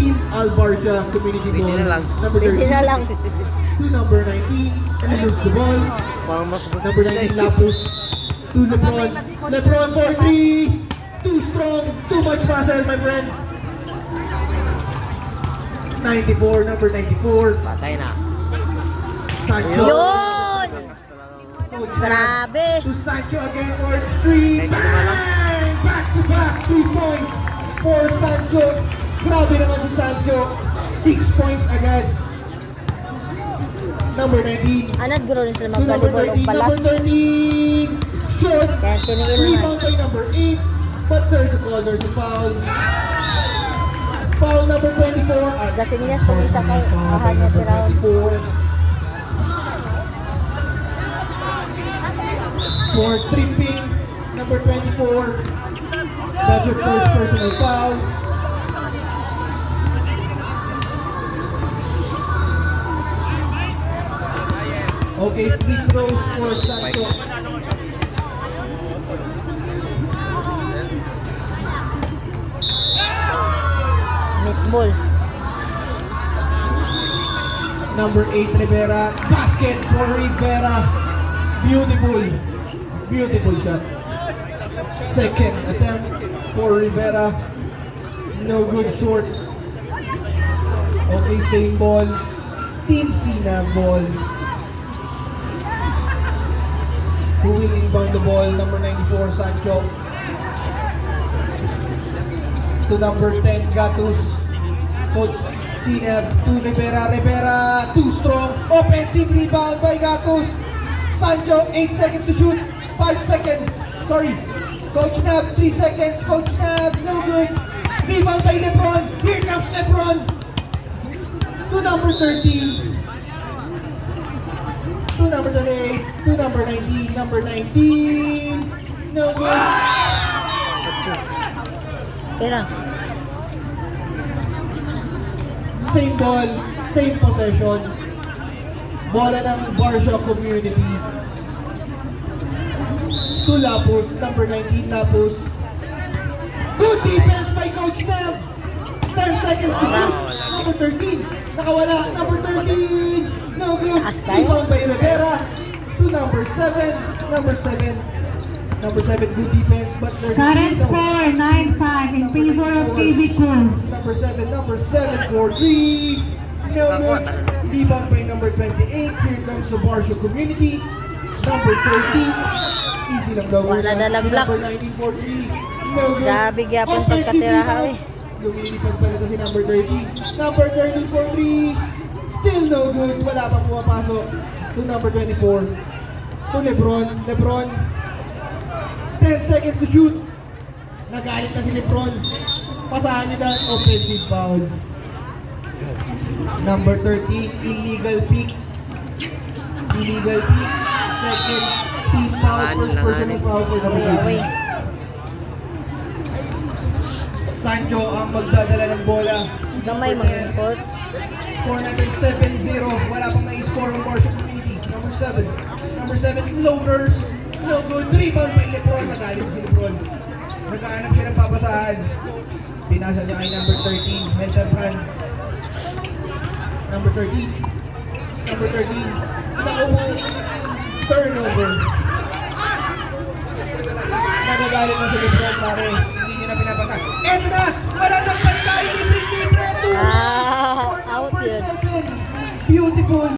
Team Albarcia Community Pwede Ball. na lang. Number Pwede 13 na lang. to number 19. Lose the ball. Parang mas Number 19 Lapus to Lebron. Lebron for 3. Too strong. Too much muscle, my friend. 94, number 94. patay na. Sancho. Yun! Lakas talaga. Coach Grabe. to Sancho again for 3. Kahit di naman lang. Bang! Back to back 3 points for Sancho. Grabe naman si Sancho. 6 points agad. Number 19. Anad guro rin sila To number mag-volleyball 13. ng Number palas. 13. Short. Kaya tinigil na. Rebound by number 8. But there's a call. There's a foul. Foul number 24. Gasin niya itong isa kay ahanya tiraon. 24. For tripping, number 24. That's your first personal foul. Okay, free throws for Sancho. Netball. Number 8, Rivera. Basket for Rivera. Beautiful. Beautiful shot. Second attempt for Rivera. No good short. Okay, same ball. Team Sina ball. Who will inbound the ball? Number 94, Sancho. To number 10, Gatus. Coach Sineb to Rivera. Rivera, too strong. Offensive rebound by Gatus. Sancho, 8 seconds to shoot. 5 seconds. Sorry. Coach Nab, 3 seconds. Coach Nab, no good. Rebound by Lebron. Here comes Lebron. To number 13. To number 28. To number 19. Number 19. No good. Kira. Same ball, same possession. Bola ng Barcia Community. To Lapus, number 19 Lapus. Good defense by Coach Nav. 10 seconds to shoot. Number 13, nakawala. Number 13, no good. Taas kayo. Rebound by Rivera. To number 7, number 7. Number 7, good defense, but there's Current score 9-5 in favor of KB Cruz. Number 7 for 3. No good. Rebound by number 28. Here comes the Barcia Community. Number 13. Easy lang daw. Wala na lang block. Number 19 for 3. No good. Grabe gyapon Offensive pagkatiraha rebound. Lumilipad pala ito si number 13. Number 13 for 3. Still no good. Wala pang pumapasok. To number 24. To Lebron. Lebron. 10 seconds to shoot. Nagalit na si Lebron. Pasahan niyo dahil offensive foul. Number 13, illegal pick. Illegal pick. Second team foul. First personal foul for number Away, away. 13. Sancho ang magdadala ng bola. Gamay mag-import. Score natin 7-0. Wala pang na-score ang Barcia Community. Number 7. Number 7, floaters. No good. Rebound by Lebron. Nagalit si Lebron. Nagkaanap siya ng papasahan. Pinasa niya kay number 13. Mental run. Number 13. Number 13. Nakuha. Turnover. Nagagalit na si Lebron, pare. Hindi niya na pinapasa. Eto na! Wala nang pantay. Libre-libre. Ah, out Number yun. 7. Beautiful.